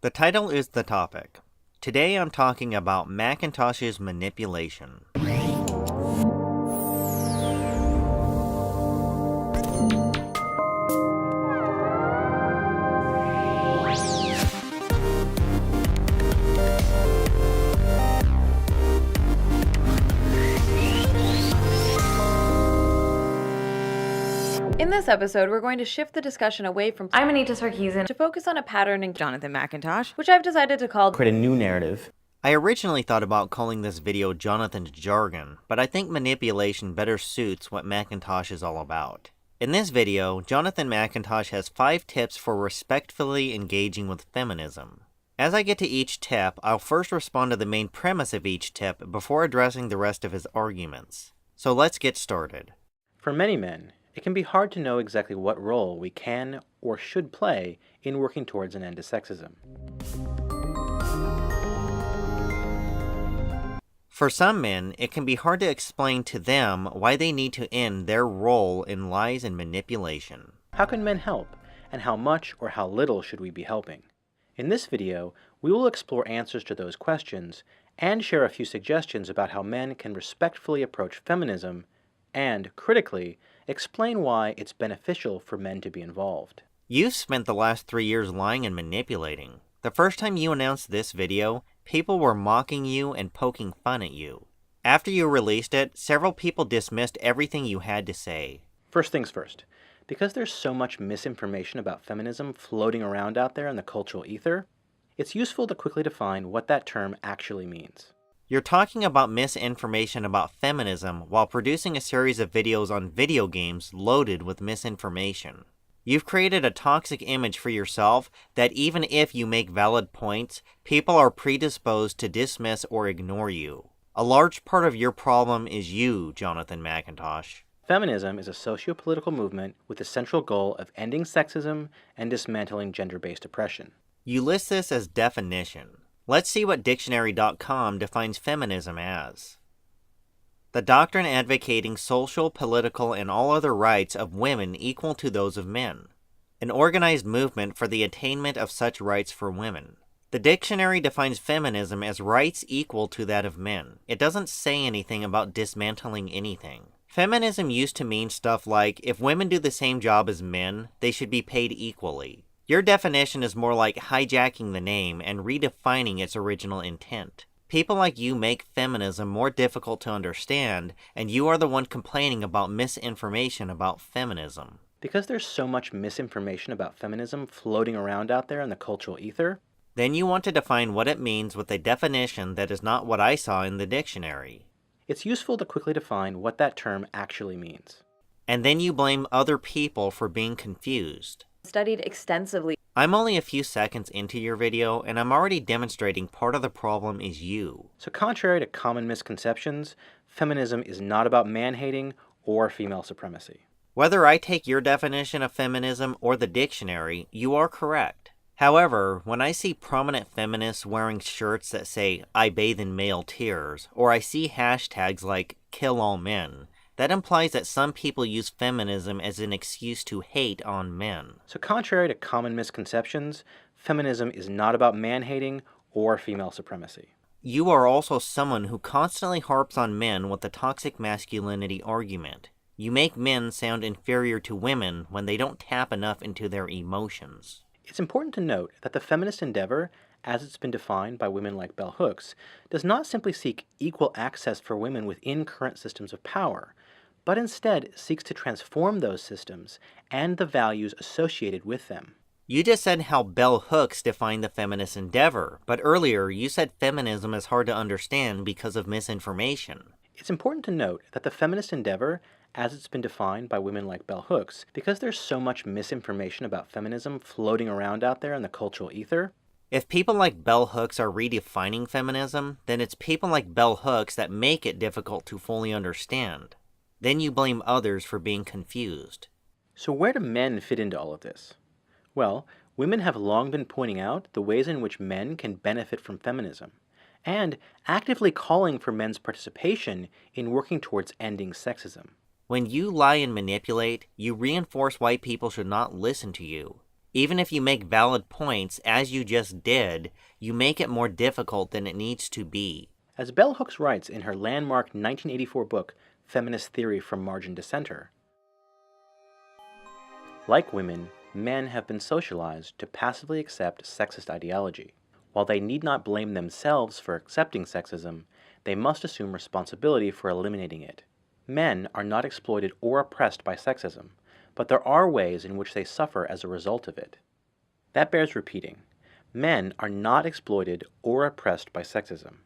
The title is the topic. Today I'm talking about McIntosh's manipulation. In this episode, we're going to shift the discussion away from I'm Anita's Keesian to focus on a pattern in Jonathan McIntosh, which I've decided to call create a new narrative. I originally thought about calling this video Jonathan's Jargon, but I think manipulation better suits what McIntosh is all about. In this video, Jonathan McIntosh has 5 tips for respectfully engaging with feminism. As I get to each tip, I'll first respond to the main premise of each tip before addressing the rest of his arguments. So let's get started. For many men, it can be hard to know exactly what role we can or should play in working towards an end to sexism. For some men, it can be hard to explain to them why they need to end their role in lies and manipulation. How can men help, and how much or how little should we be helping? In this video, we will explore answers to those questions and share a few suggestions about how men can respectfully approach feminism and, critically, explain why it's beneficial for men to be involved. You've spent the last 3 years lying and manipulating. The first time you announced this video, people were mocking you and poking fun at you. After you released it, several people dismissed everything you had to say. First things first, because there's so much misinformation about feminism floating around out there in the cultural ether, it's useful to quickly define what that term actually means. You're talking about misinformation about feminism while producing a series of videos on video games loaded with misinformation. You've created a toxic image for yourself that even if you make valid points, people are predisposed to dismiss or ignore you. A large part of your problem is you, Jonathan McIntosh. Feminism is a socio-political movement with the central goal of ending sexism and dismantling gender-based oppression. You list this as definition. Let's see what dictionary.com defines feminism as. The doctrine advocating social, political, and all other rights of women equal to those of men. An organized movement for the attainment of such rights for women. The dictionary defines feminism as rights equal to that of men. It doesn't say anything about dismantling anything. Feminism used to mean stuff like, if women do the same job as men, they should be paid equally. Your definition is more like hijacking the name and redefining its original intent. People like you make feminism more difficult to understand, and you are the one complaining about misinformation about feminism. Because there's so much misinformation about feminism floating around out there in the cultural ether, then you want to define what it means with a definition that is not what I saw in the dictionary. It's useful to quickly define what that term actually means. And then you blame other people for being confused. studied extensively. I'm only a few seconds into your video, and I'm already demonstrating part of the problem is you. So contrary to common misconceptions, feminism is not about man-hating or female supremacy. Whether I take your definition of feminism or the dictionary, you are correct. However, when I see prominent feminists wearing shirts that say, "I bathe in male tears," or I see hashtags like, "kill all men," that implies that some people use feminism as an excuse to hate on men. So contrary to common misconceptions, feminism is not about man-hating or female supremacy. You are also someone who constantly harps on men with the toxic masculinity argument. You make men sound inferior to women when they don't tap enough into their emotions. It's important to note that the feminist endeavor, as it's been defined by women like bell hooks, does not simply seek equal access for women within current systems of power, but instead seeks to transform those systems and the values associated with them. You just said how bell hooks define the feminist endeavor, but earlier you said feminism is hard to understand because of misinformation. It's important to note that the feminist endeavor, as it's been defined by women like bell hooks, because there's so much misinformation about feminism floating around out there in the cultural ether. If people like bell hooks are redefining feminism, then it's people like bell hooks that make it difficult to fully understand. Then you blame others for being confused. So where do men fit into all of this? Well, women have long been pointing out the ways in which men can benefit from feminism, and actively calling for men's participation in working towards ending sexism. When you lie and manipulate, you reinforce why people should not listen to you. Even if you make valid points, as you just did, you make it more difficult than it needs to be. As Bell Hooks writes in her landmark 1984 book, Feminist Theory from Margin to Center, like women, men have been socialized to passively accept sexist ideology. While they need not blame themselves for accepting sexism, they must assume responsibility for eliminating it. Men are not exploited or oppressed by sexism, but there are ways in which they suffer as a result of it. That bears repeating. Men are not exploited or oppressed by sexism,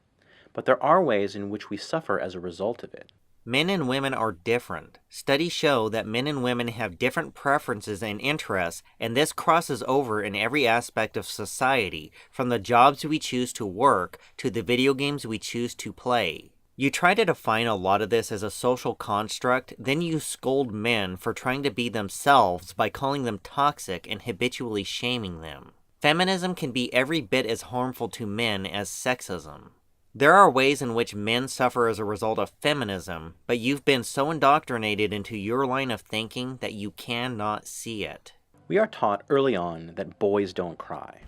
but there are ways in which we suffer as a result of it. Men and women are different. Studies show that men and women have different preferences and interests, and this crosses over in every aspect of society, from the jobs we choose to work to the video games we choose to play. You try to define a lot of this as a social construct, then you scold men for trying to be themselves by calling them toxic and habitually shaming them. Feminism can be every bit as harmful to men as sexism. There are ways in which men suffer as a result of feminism, but you've been so indoctrinated into your line of thinking that you cannot see it. We are taught early on that boys don't cry,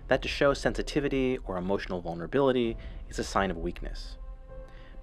that to show sensitivity or emotional vulnerability is a sign of weakness.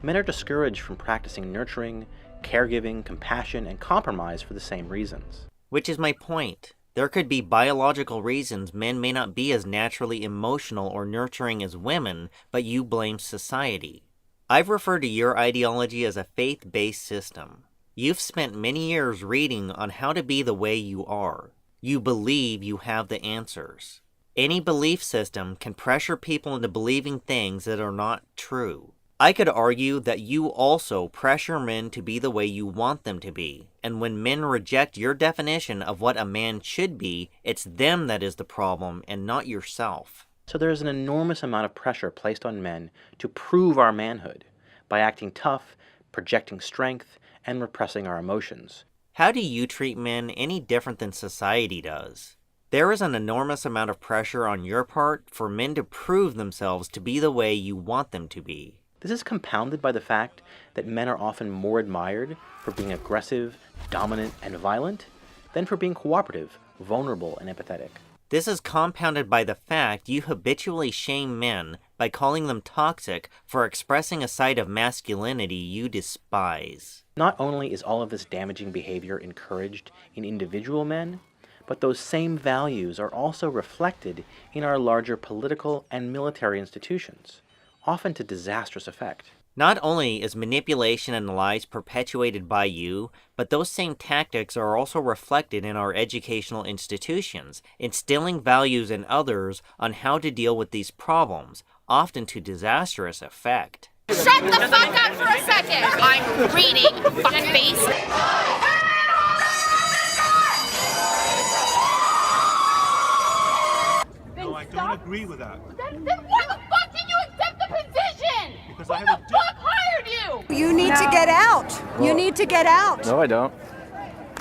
Men are discouraged from practicing nurturing, caregiving, compassion, and compromise for the same reasons. Which is my point. There could be biological reasons men may not be as naturally emotional or nurturing as women, but you blame society. I've referred to your ideology as a faith-based system. You've spent many years reading on how to be the way you are. You believe you have the answers. Any belief system can pressure people into believing things that are not true. I could argue that you also pressure men to be the way you want them to be, and when men reject your definition of what a man should be, it's them that is the problem and not yourself. So there is an enormous amount of pressure placed on men to prove our manhood by acting tough, projecting strength, and repressing our emotions. How do you treat men any different than society does? There is an enormous amount of pressure on your part for men to prove themselves to be the way you want them to be. This is compounded by the fact that men are often more admired for being aggressive, dominant, and violent than for being cooperative, vulnerable, and empathetic. This is compounded by the fact you habitually shame men by calling them toxic for expressing a side of masculinity you despise. Not only is all of this damaging behavior encouraged in individual men, but those same values are also reflected in our larger political and military institutions, often to disastrous effect. Not only is manipulation and lies perpetuated by you, but those same tactics are also reflected in our educational institutions, instilling values in others on how to deal with these problems, often to disastrous effect. Shut the fuck up for a second! I'm reading fucking basic. No, I don't agree with that. Then why the fuck did you accept the position? Because Who I have the a fuck hired you? You need to get out. You need to get out. No, I don't.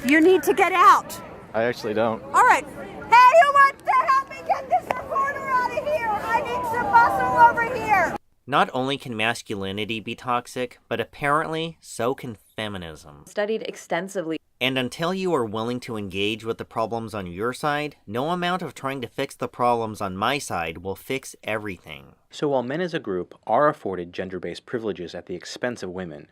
You need to get out. I actually don't. All right. Hey, who wants to help me get this reporter out of here? I need some muscle over here. Not only can masculinity be toxic, but apparently so can feminism. Studied extensively. And until you are willing to engage with the problems on your side, no amount of trying to fix the problems on my side will fix everything. So while men as a group are afforded gender-based privileges at the expense of women,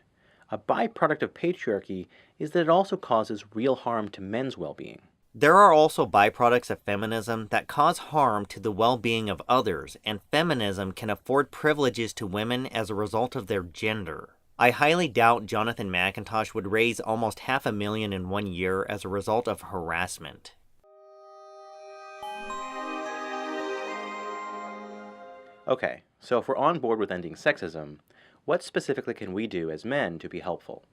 a byproduct of patriarchy is that it also causes real harm to men's well-being. There are also byproducts of feminism that cause harm to the well-being of others, and feminism can afford privileges to women as a result of their gender. I highly doubt Jonathan McIntosh would raise almost $500,000 in 1 year as a result of harassment. Okay, so if we're on board with ending sexism, what specifically can we do as men to be helpful?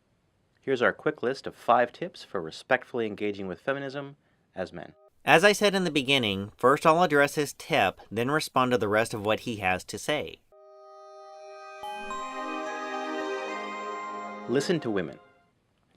Here's our quick list of 5 tips for respectfully engaging with feminism as men. As I said in the beginning, first I'll address his tip, then respond to the rest of what he has to say. Listen to women.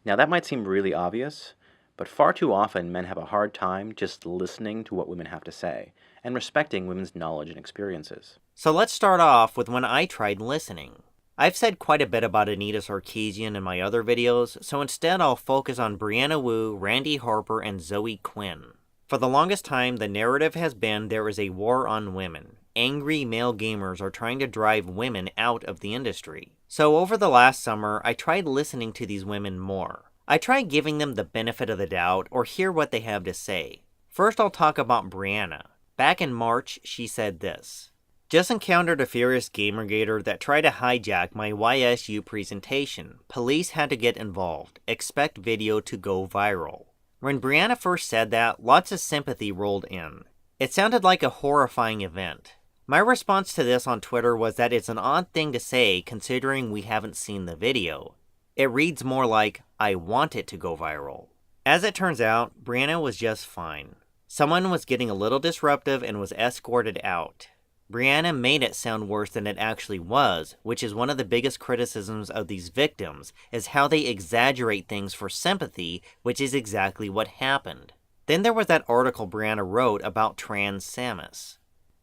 Now that might seem really obvious, but far too often men have a hard time just listening to what women have to say, and respecting women's knowledge and experiences. So let's start off with when I tried listening. I've said quite a bit about Keesian in my other videos, so instead I'll focus on Brianna Wu, Randy Harper, and Zoe Quinn. For the longest time, the narrative has been there is a war on women. Angry male gamers are trying to drive women out of the industry. So over the last summer, I tried listening to these women more. I tried giving them the benefit of the doubt or hear what they have to say. First, I'll talk about Brianna. Back in March, she said this. Just encountered a furious gamergator that tried to hijack my YSU presentation. Police had to get involved. Expect video to go viral. When Brianna first said that, lots of sympathy rolled in. It sounded like a horrifying event. My response to this on Twitter was that it's an odd thing to say considering we haven't seen the video. It reads more like, I want it to go viral. As it turns out, Brianna was just fine. Someone was getting a little disruptive and was escorted out. Brianna made it sound worse than it actually was, which is one of the biggest criticisms of these victims, is how they exaggerate things for sympathy, which is exactly what happened. Then there was that article Brianna wrote about trans Samus.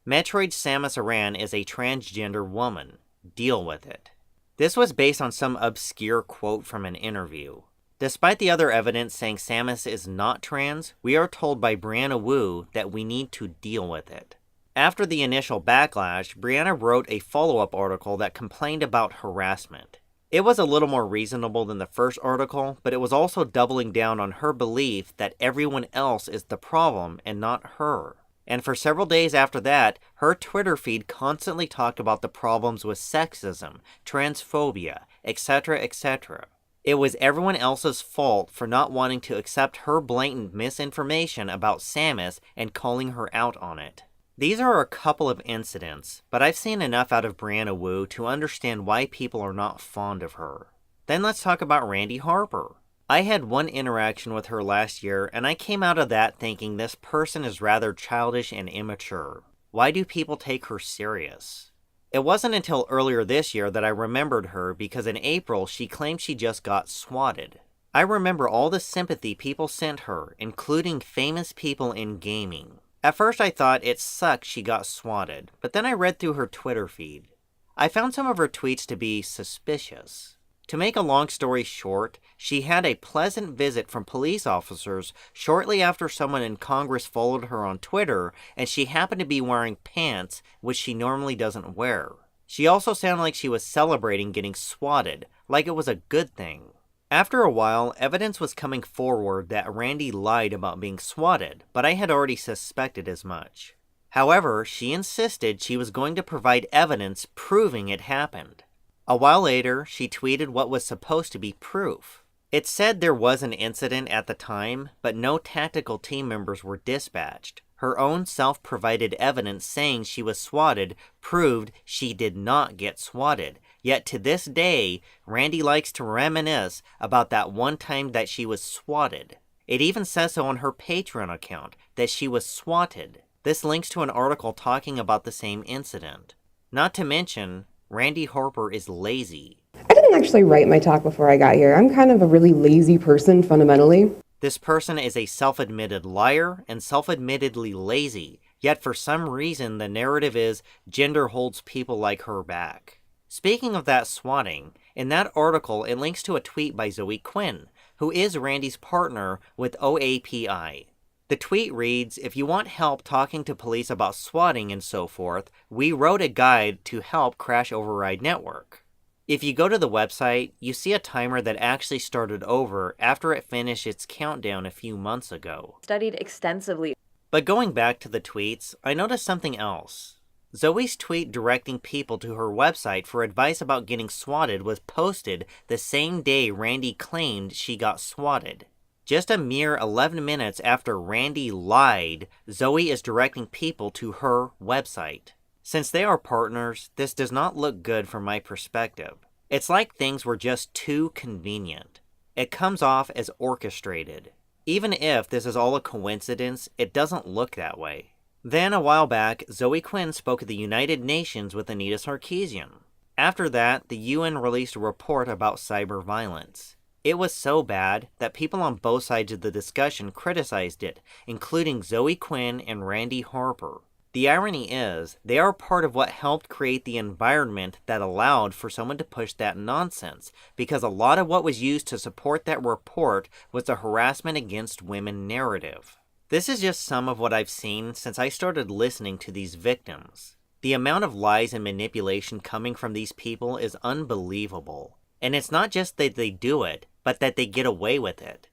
Metroid Samus Aran is a transgender woman. Deal with it. This was based on some obscure quote from an interview. Despite the other evidence saying Samus is not trans, we are told by Brianna Wu that we need to deal with it. After the initial backlash, Brianna wrote a follow-up article that complained about harassment. It was a little more reasonable than the first article, but it was also doubling down on her belief that everyone else is the problem and not her. And for several days after that, her Twitter feed constantly talked about the problems with sexism, transphobia, etc., etc. It was everyone else's fault for not wanting to accept her blatant misinformation about Samus and calling her out on it. These are a couple of incidents, but I've seen enough out of Brianna Wu to understand why people are not fond of her. Then let's talk about Randy Harper. I had one interaction with her last year, and I came out of that thinking this person is rather childish and immature. Why do people take her serious? It wasn't until earlier this year that I remembered her because in April she claimed she just got swatted. I remember all the sympathy people sent her, including famous people in gaming. At first I thought it sucked she got swatted, but then I read through her Twitter feed. I found some of her tweets to be suspicious. To make a long story short, she had a pleasant visit from police officers shortly after someone in Congress followed her on Twitter, and she happened to be wearing pants, which she normally doesn't wear. She also sounded like she was celebrating getting swatted, like it was a good thing. After a while, evidence was coming forward that Randy lied about being swatted, but I had already suspected as much. However, she insisted she was going to provide evidence proving it happened. A while later, she tweeted what was supposed to be proof. It said there was an incident at the time, but no tactical team members were dispatched. Her own self-provided evidence saying she was swatted proved she did not get swatted. Yet to this day, Randy likes to reminisce about that one time that she was swatted. It even says so on her Patreon account, that she was swatted. This links to an article talking about the same incident. Not to mention, Randy Harper is lazy. I didn't actually write my talk before I got here. I'm kind of a really lazy person fundamentally. This person is a self-admitted liar and self-admittedly lazy, yet for some reason the narrative is gender holds people like her back. Speaking of that swatting, in that article it links to a tweet by Zoe Quinn, who is Randy's partner with OAPI. The tweet reads, if you want help talking to police about swatting and so forth, we wrote a guide to help Crash Override Network. If you go to the website, you see a timer that actually started over after it finished its countdown a few months ago. Studied extensively. But going back to the tweets, I noticed something else. Zoe's tweet directing people to her website for advice about getting swatted was posted the same day Randy claimed she got swatted. Just a mere 11 minutes after Randy lied, Zoe is directing people to her website. Since they are partners, this does not look good from my perspective. It's like things were just too convenient. It comes off as orchestrated. Even if this is all a coincidence, it doesn't look that way. Then, a while back, Zoe Quinn spoke at the United Nations with Keesian. After that, the UN released a report about cyber violence. It was so bad that people on both sides of the discussion criticized it, including Zoe Quinn and Randy Harper. The irony is, they are part of what helped create the environment that allowed for someone to push that nonsense, because a lot of what was used to support that report was the harassment against women narrative. This is just some of what I've seen since I started listening to these victims. The amount of lies and manipulation coming from these people is unbelievable. And it's not just that they do it, but that they get away with it.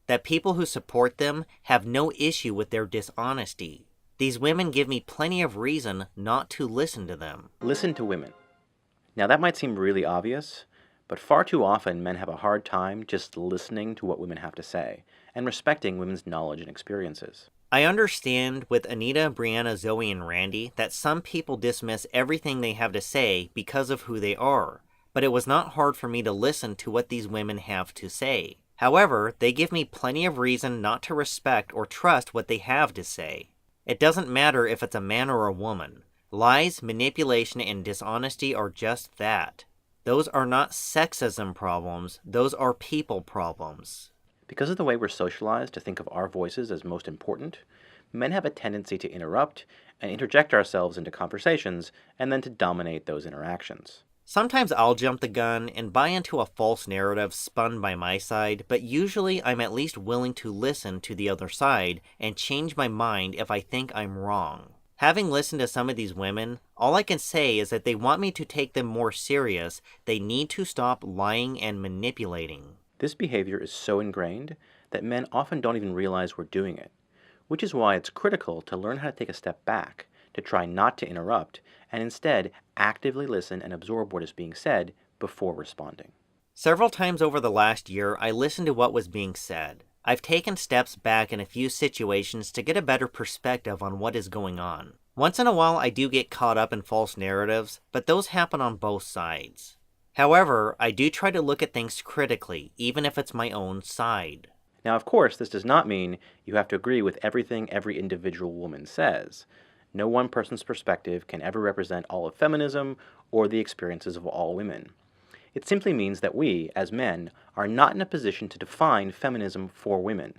That people who support them have no issue with their dishonesty. These women give me plenty of reason not to listen to them. Listen to women. Now that might seem really obvious, but far too often men have a hard time just listening to what women have to say, and respecting women's knowledge and experiences. I understand with Anita, Brianna, Zoe, and Randy that some people dismiss everything they have to say because of who they are, but it was not hard for me to listen to what these women have to say. However, they give me plenty of reason not to respect or trust what they have to say. It doesn't matter if it's a man or a woman. Lies, manipulation, and dishonesty are just that. Those are not sexism problems, those are people problems. Because of the way we're socialized to think of our voices as most important, men have a tendency to interrupt and interject ourselves into conversations and then to dominate those interactions. Sometimes I'll jump the gun and buy into a false narrative spun by my side, but usually I'm at least willing to listen to the other side and change my mind if I think I'm wrong. Having listened to some of these women, all I can say is that they want me to take them more serious. They need to stop lying and manipulating. This behavior is so ingrained that men often don't even realize we're doing it, which is why it's critical to learn how to take a step back, to try not to interrupt, and instead actively listen and absorb what is being said before responding. Several times over the last year, I listened to what was being said. I've taken steps back in a few situations to get a better perspective on what is going on. Once in a while, I do get caught up in false narratives, but those happen on both sides. However, I do try to look at things critically, even if it's my own side. Now, of course, this does not mean you have to agree with everything every individual woman says. No one person's perspective can ever represent all of feminism or the experiences of all women. It simply means that we, as men, are not in a position to define feminism for women,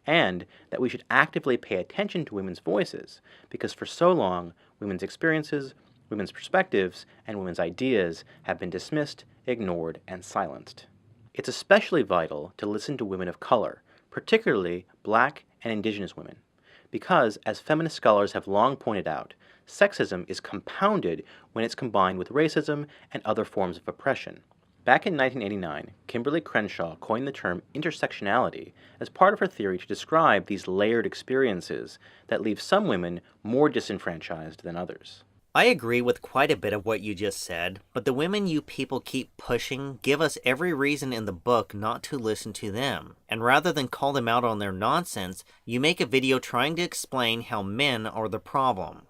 and that we should actively pay attention to women's voices, because for so long, women's experiences, women's perspectives, and women's ideas have been dismissed, ignored, and silenced. It's especially vital to listen to women of color, particularly Black and Indigenous women, because, as feminist scholars have long pointed out, sexism is compounded when it's combined with racism and other forms of oppression. Back in 1989, Kimberly Crenshaw coined the term intersectionality as part of her theory to describe these layered experiences that leave some women more disenfranchised than others. I agree with quite a bit of what you just said, but the women you people keep pushing give us every reason in the book not to listen to them. And rather than call them out on their nonsense, you make a video trying to explain how men are the problem.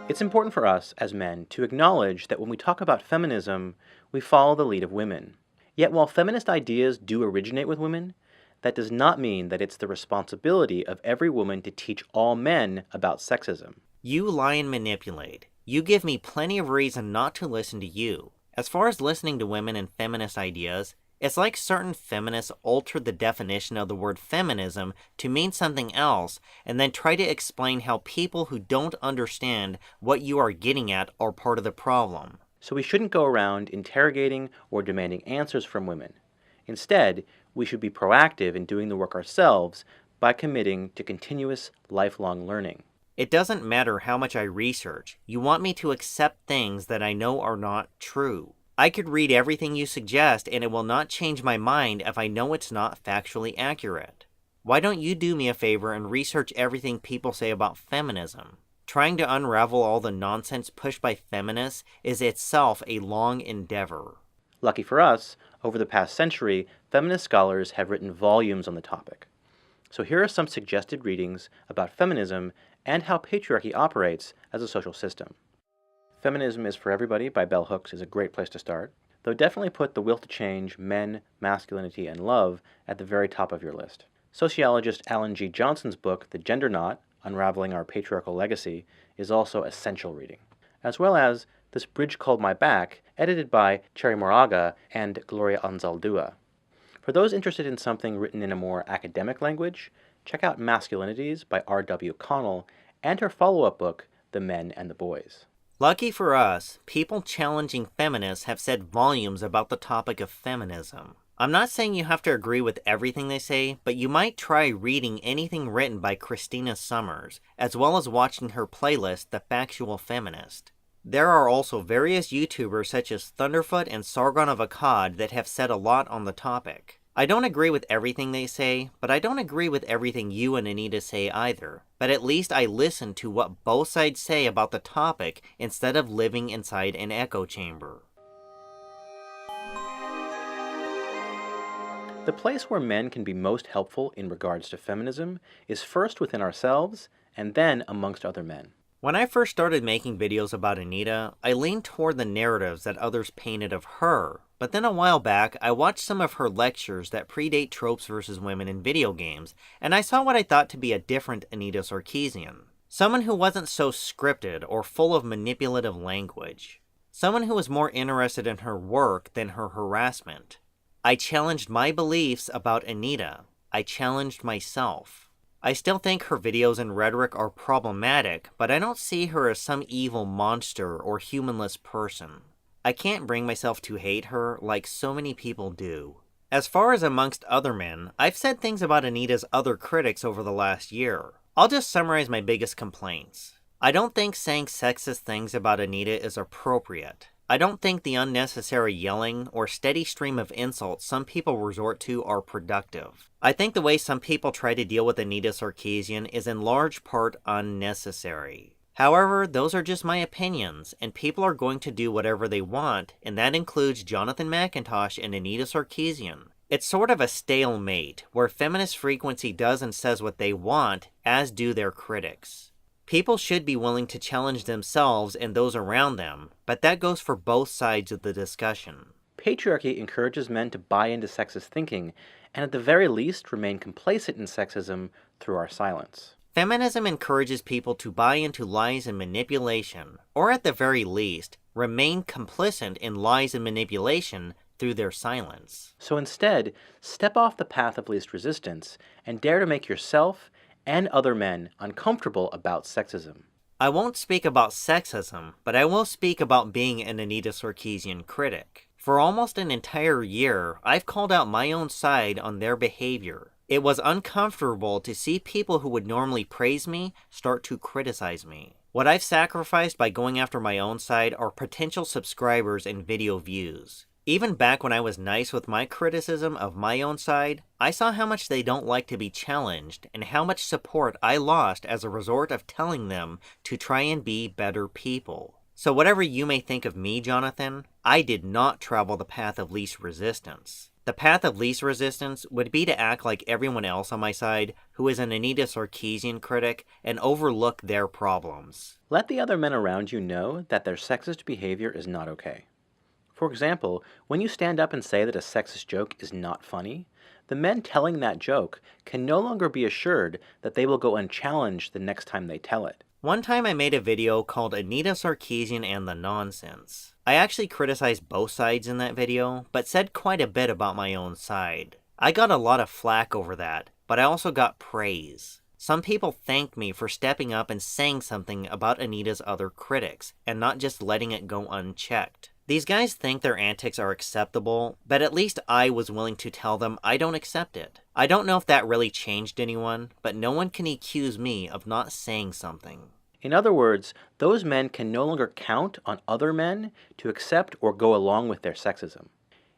It's important for us, as men, to acknowledge that when we talk about feminism, we follow the lead of women. Yet while feminist ideas do originate with women, that does not mean that it's the responsibility of every woman to teach all men about sexism. You lie and manipulate. You give me plenty of reason not to listen to you. As far as listening to women and feminist ideas, it's like certain feminists alter the definition of the word feminism to mean something else, and then try to explain how people who don't understand what you are getting at are part of the problem. So we shouldn't go around interrogating or demanding answers from women. Instead, we should be proactive in doing the work ourselves by committing to continuous, lifelong learning. It doesn't matter how much I research. You want me to accept things that I know are not true. I could read everything you suggest and it will not change my mind if I know it's not factually accurate. Why don't you do me a favor and research everything people say about feminism? Trying to unravel all the nonsense pushed by feminists is itself a long endeavor. Lucky for us, over the past century, feminist scholars have written volumes on the topic. So here are some suggested readings about feminism and how patriarchy operates as a social system. Feminism is for Everybody by Bell Hooks is a great place to start, though definitely put The Will to Change, Men, Masculinity, and Love at the very top of your list. Sociologist Alan G. Johnson's book, The Gender Knot, Unraveling Our Patriarchal Legacy, is also essential reading, as well as This Bridge Called My Back, edited by Cherry Moraga and Gloria Anzaldúa. For those interested in something written in a more academic language, check out Masculinities by R.W. Connell and her follow-up book, The Men and the Boys. Lucky for us, people challenging feminists have said volumes about the topic of feminism. I'm not saying you have to agree with everything they say, but you might try reading anything written by Christina Summers, as well as watching her playlist, The Factual Feminist. There are also various YouTubers such as Thunderfoot and Sargon of Akkad that have said a lot on the topic. I don't agree with everything they say, but I don't agree with everything you and Anita say either. But at least I listen to what both sides say about the topic instead of living inside an echo chamber. The place where men can be most helpful in regards to feminism is first within ourselves and then amongst other men. When I first started making videos about Anita, I leaned toward the narratives that others painted of her, but then a while back, I watched some of her lectures that predate tropes versus women in video games, and I saw what I thought to be a different Anita Sarkeesian. Someone who wasn't so scripted or full of manipulative language. Someone who was more interested in her work than her harassment. I challenged my beliefs about Anita. I challenged myself. I still think her videos and rhetoric are problematic, but I don't see her as some evil monster or humanless person. I can't bring myself to hate her like so many people do. As far as amongst other men, I've said things about Anita's other critics over the last year. I'll just summarize my biggest complaints. I don't think saying sexist things about Anita is appropriate. I don't think the unnecessary yelling or steady stream of insults some people resort to are productive. I think the way some people try to deal with Anita Sarkeesian is in large part unnecessary. However, those are just my opinions, and people are going to do whatever they want, and that includes Jonathan McIntosh and Anita Sarkeesian. It's sort of a stalemate, where feminist frequency does and says what they want, as do their critics. People should be willing to challenge themselves and those around them, but that goes for both sides of the discussion. Patriarchy encourages men to buy into sexist thinking, and at the very least remain complacent in sexism through our silence. Feminism encourages people to buy into lies and manipulation, or at the very least, remain complicit in lies and manipulation through their silence. So instead, step off the path of least resistance and dare to make yourself and other men uncomfortable about sexism. I won't speak about sexism, but I will speak about being an Anita Sarkeesian critic. For almost an entire year, I've called out my own side on their behavior. It was uncomfortable to see people who would normally praise me start to criticize me. What I've sacrificed by going after my own side are potential subscribers and video views. Even back when I was nice with my criticism of my own side, I saw how much they don't like to be challenged and how much support I lost as a result of telling them to try and be better people. So whatever you may think of me, Jonathan, I did not travel the path of least resistance. The path of least resistance would be to act like everyone else on my side who is an Anita Sarkeesian critic and overlook their problems. Let the other men around you know that their sexist behavior is not okay. For example, when you stand up and say that a sexist joke is not funny, the men telling that joke can no longer be assured that they will go unchallenged the next time they tell it. One time I made a video called Anita Sarkeesian and the Nonsense. I actually criticized both sides in that video, but said quite a bit about my own side. I got a lot of flack over that, but I also got praise. Some people thanked me for stepping up and saying something about Anita's other critics, and not just letting it go unchecked. These guys think their antics are acceptable, but at least I was willing to tell them I don't accept it. I don't know if that really changed anyone, but no one can accuse me of not saying something. In other words, those men can no longer count on other men to accept or go along with their sexism.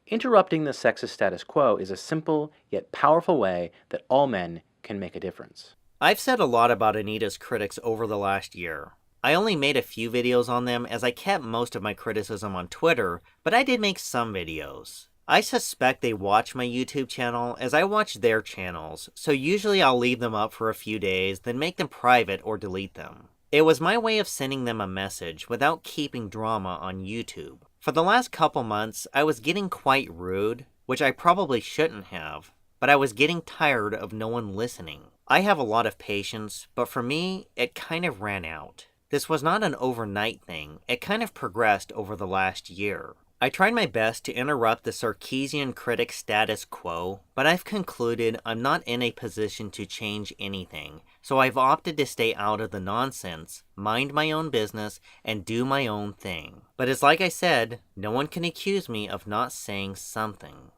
Interrupting the sexist status quo is a simple yet powerful way that all men can make a difference. I've said a lot about Anita's critics over the last year. I only made a few videos on them as I kept most of my criticism on Twitter, but I did make some videos. I suspect they watch my YouTube channel as I watch their channels, so usually I'll leave them up for a few days, then make them private or delete them. It was my way of sending them a message without keeping drama on YouTube. For the last couple months, I was getting quite rude, which I probably shouldn't have, but I was getting tired of no one listening. I have a lot of patience, but for me, it kind of ran out. This was not an overnight thing, it kind of progressed over the last year. I tried my best to interrupt the Sarkeesian critic status quo, but I've concluded I'm not in a position to change anything, so I've opted to stay out of the nonsense, mind my own business, and do my own thing. But it's like I said, no one can accuse me of not saying something.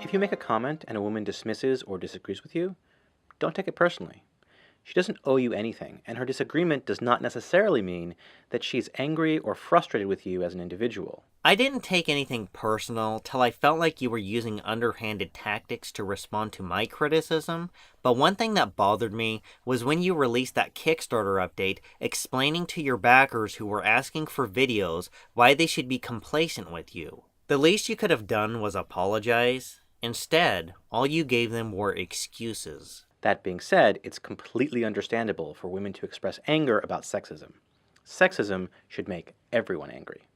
If you make a comment and a woman dismisses or disagrees with you, don't take it personally. She doesn't owe you anything, and her disagreement does not necessarily mean that she's angry or frustrated with you as an individual. I didn't take anything personal till I felt like you were using underhanded tactics to respond to my criticism, but one thing that bothered me was when you released that Kickstarter update explaining to your backers who were asking for videos why they should be complacent with you. The least you could have done was apologize. Instead, all you gave them were excuses. That being said, it's completely understandable for women to express anger about sexism. Sexism should make everyone angry.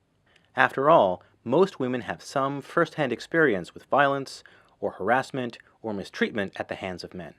After all, most women have some first-hand experience with violence, or harassment, or mistreatment at the hands of men.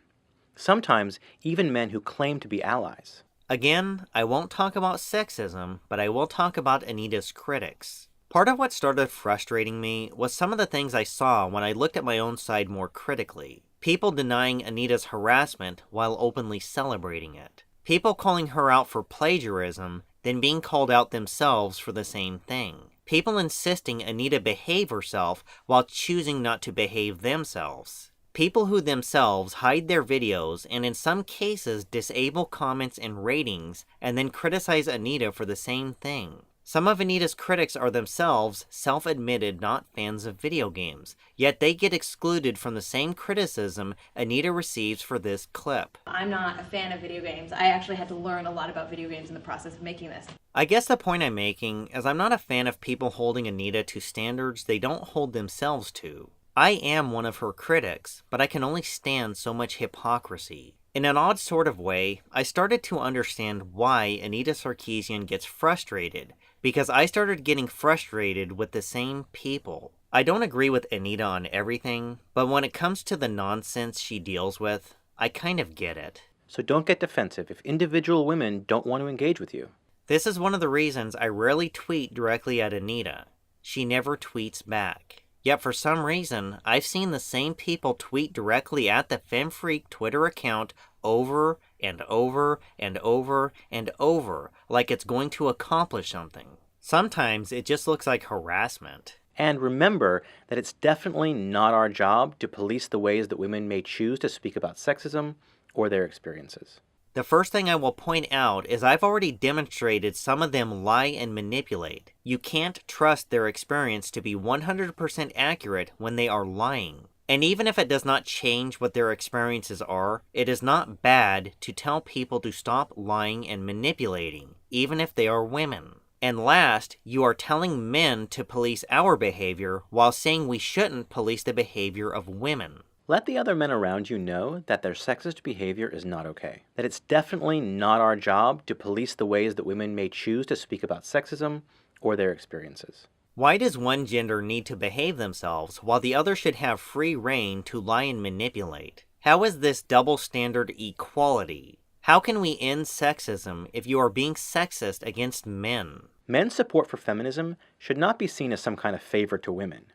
Sometimes even men who claim to be allies. Again, I won't talk about sexism, but I will talk about Anita's critics. Part of what started frustrating me was some of the things I saw when I looked at my own side more critically. People denying Anita's harassment while openly celebrating it. People calling her out for plagiarism, then being called out themselves for the same thing. People insisting Anita behave herself while choosing not to behave themselves. People who themselves hide their videos and in some cases disable comments and ratings and then criticize Anita for the same thing. Some of Anita's critics are themselves self-admitted not fans of video games, yet they get excluded from the same criticism Anita receives for this clip. I'm not a fan of video games. I actually had to learn a lot about video games in the process of making this. I guess the point I'm making is I'm not a fan of people holding Anita to standards they don't hold themselves to. I am one of her critics, but I can only stand so much hypocrisy. In an odd sort of way, I started to understand why Anita Sarkeesian gets frustrated, because I started getting frustrated with the same people. I don't agree with Anita on everything, but when it comes to the nonsense she deals with, I kind of get it. So don't get defensive if individual women don't want to engage with you. This is one of the reasons I rarely tweet directly at Anita. She never tweets back. Yet for some reason, I've seen the same people tweet directly at the FemFreak Twitter account over and over and over and over, like it's going to accomplish something. Sometimes it just looks like harassment. And remember that it's definitely not our job to police the ways that women may choose to speak about sexism or their experiences. The first thing I will point out is I've already demonstrated some of them lie and manipulate. You can't trust their experience to be 100% accurate when they are lying. And even if it does not change what their experiences are, it is not bad to tell people to stop lying and manipulating, even if they are women. And last, you are telling men to police our behavior while saying we shouldn't police the behavior of women. Let the other men around you know that their sexist behavior is not okay. That it's definitely not our job to police the ways that women may choose to speak about sexism or their experiences. Why does one gender need to behave themselves while the other should have free reign to lie and manipulate? How is this double standard equality? How can we end sexism if you are being sexist against men? Men's support for feminism should not be seen as some kind of favor to women.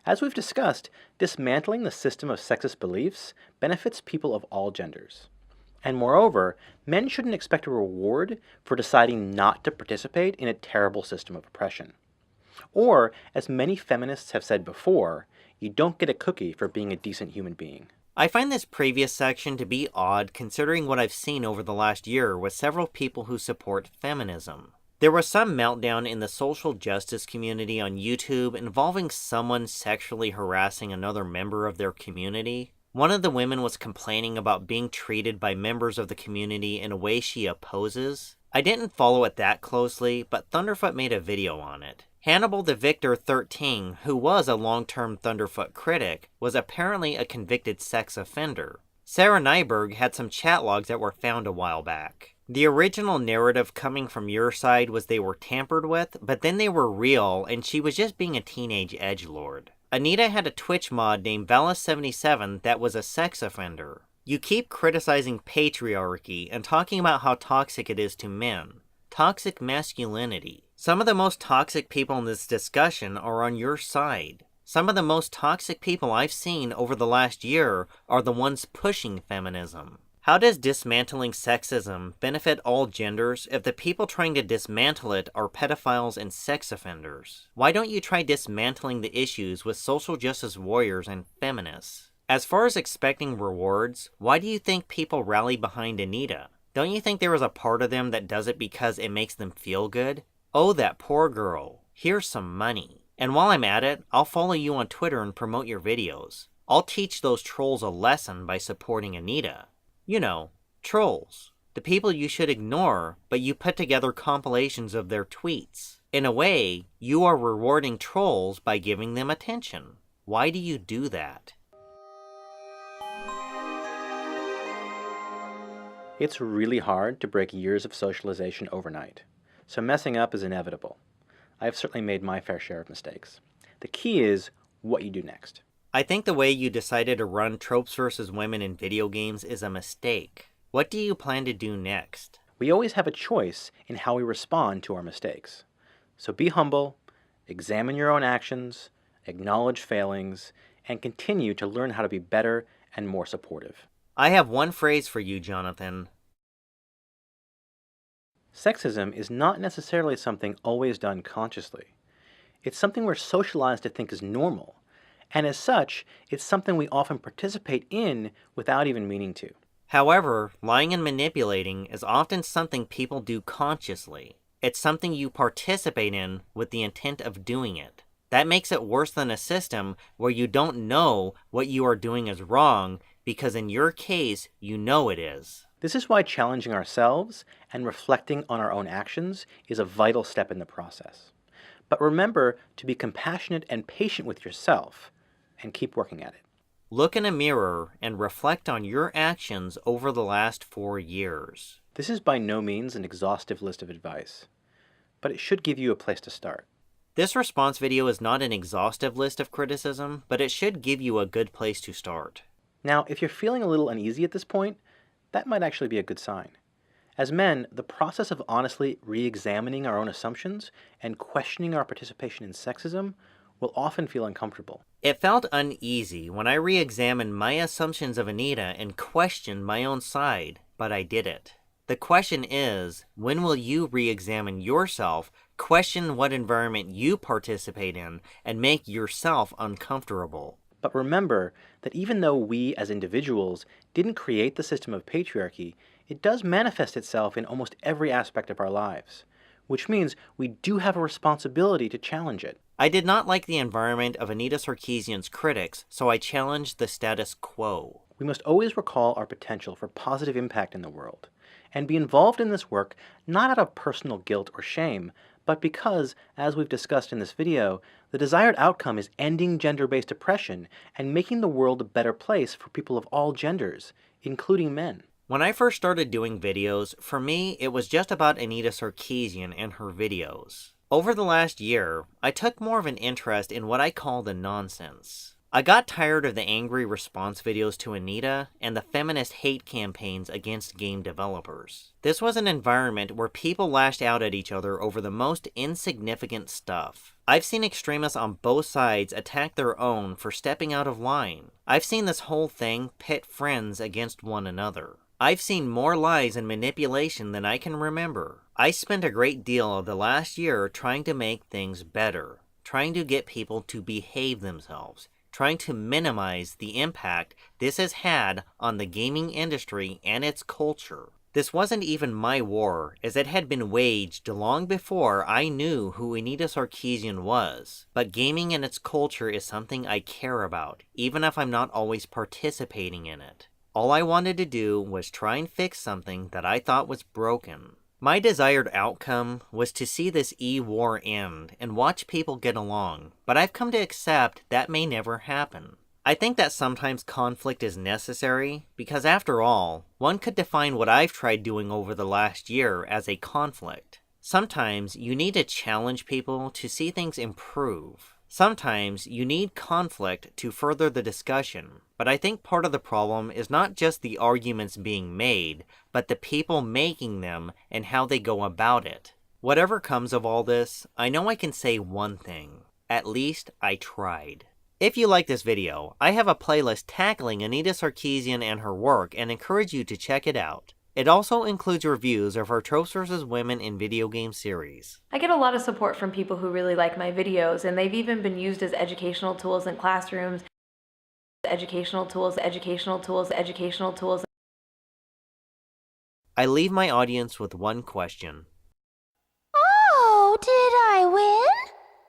As we've discussed, dismantling the system of sexist beliefs benefits people of all genders. And moreover, men shouldn't expect a reward for deciding not to participate in a terrible system of oppression. Or, as many feminists have said before, you don't get a cookie for being a decent human being. I find this previous section to be odd considering what I've seen over the last year with several people who support feminism. There was some meltdown in the social justice community on YouTube involving someone sexually harassing another member of their community. One of the women was complaining about being treated by members of the community in a way she opposes. I didn't follow it that closely, but Thunderfoot made a video on it. Hannibal the Victor 13, who was a long-term Thunderfoot critic, was apparently a convicted sex offender. Sarah Nyberg had some chat logs that were found a while back. The original narrative coming from your side was they were tampered with, but then they were real and she was just being a teenage edgelord. Anita had a Twitch mod named Valis77 that was a sex offender. You keep criticizing patriarchy and talking about how toxic it is to men. Toxic masculinity. Some of the most toxic people in this discussion are on your side. Some of the most toxic people I've seen over the last year are the ones pushing feminism. How does dismantling sexism benefit all genders if the people trying to dismantle it are pedophiles and sex offenders? Why don't you try dismantling the issues with social justice warriors and feminists? As far as expecting rewards, why do you think people rally behind Anita? Don't you think there is a part of them that does it because it makes them feel good? Oh, that poor girl. Here's some money. And while I'm at it, I'll follow you on Twitter and promote your videos. I'll teach those trolls a lesson by supporting Anita. You know, trolls. The people you should ignore, but you put together compilations of their tweets. In a way, you are rewarding trolls by giving them attention. Why do you do that? It's really hard to break years of socialization overnight, so messing up is inevitable. I've certainly made my fair share of mistakes. The key is what you do next. I think the way you decided to run tropes versus women in video games is a mistake. What do you plan to do next? We always have a choice in how we respond to our mistakes. So be humble, examine your own actions, acknowledge failings, and continue to learn how to be better and more supportive. I have one phrase for you, Jonathan. Sexism is not necessarily something always done consciously. It's something we're socialized to think is normal. And as such, it's something we often participate in without even meaning to. However, lying and manipulating is often something people do consciously. It's something you participate in with the intent of doing it. That makes it worse than a system where you don't know what you are doing is wrong, because in your case, you know it is. This is why challenging ourselves and reflecting on our own actions is a vital step in the process. But remember to be compassionate and patient with yourself, and keep working at it. Look in a mirror and reflect on your actions over the last 4 years. This is by no means an exhaustive list of advice, but it should give you a place to start. This response video is not an exhaustive list of criticism, but it should give you a good place to start. Now, if you're feeling a little uneasy at this point, that might actually be a good sign. As men, the process of honestly re-examining our own assumptions and questioning our participation in sexism will often feel uncomfortable. It felt uneasy when I re-examined my assumptions of Anita and questioned my own side, but I did it. The question is, when will you re-examine yourself, question what environment you participate in, and make yourself uncomfortable? But remember that even though we as individuals didn't create the system of patriarchy, it does manifest itself in almost every aspect of our lives, which means we do have a responsibility to challenge it. I did not like the environment of Anita Sarkeesian's critics, so I challenged the status quo. We must always recall our potential for positive impact in the world, and be involved in this work not out of personal guilt or shame, but because, as we've discussed in this video, the desired outcome is ending gender-based oppression and making the world a better place for people of all genders, including men. When I first started doing videos, for me, it was just about Anita Sarkeesian and her videos. Over the last year, I took more of an interest in what I call the nonsense. I got tired of the angry response videos to Anita and the feminist hate campaigns against game developers. This was an environment where people lashed out at each other over the most insignificant stuff. I've seen extremists on both sides attack their own for stepping out of line. I've seen this whole thing pit friends against one another. I've seen more lies and manipulation than I can remember. I spent a great deal of the last year trying to make things better, trying to get people to behave themselves, trying to minimize the impact this has had on the gaming industry and its culture. This wasn't even my war, as it had been waged long before I knew who Anita Sarkeesian was. But gaming and its culture is something I care about, even if I'm not always participating in it. All I wanted to do was try and fix something that I thought was broken. My desired outcome was to see this e-war end and watch people get along, but I've come to accept that may never happen. I think that sometimes conflict is necessary, because after all, one could define what I've tried doing over the last year as a conflict. Sometimes you need to challenge people to see things improve. Sometimes you need conflict to further the discussion, but I think part of the problem is not just the arguments being made, but the people making them and how they go about it. Whatever comes of all this, I know I can say one thing. At least I tried. If you like this video, I have a playlist tackling Anita Sarkeesian and her work and encourage you to check it out. It also includes reviews of her Tropes vs. Women in Video Game series. I get a lot of support from people who really like my videos, and they've even been used as educational tools in classrooms. Educational tools. I leave my audience with one question.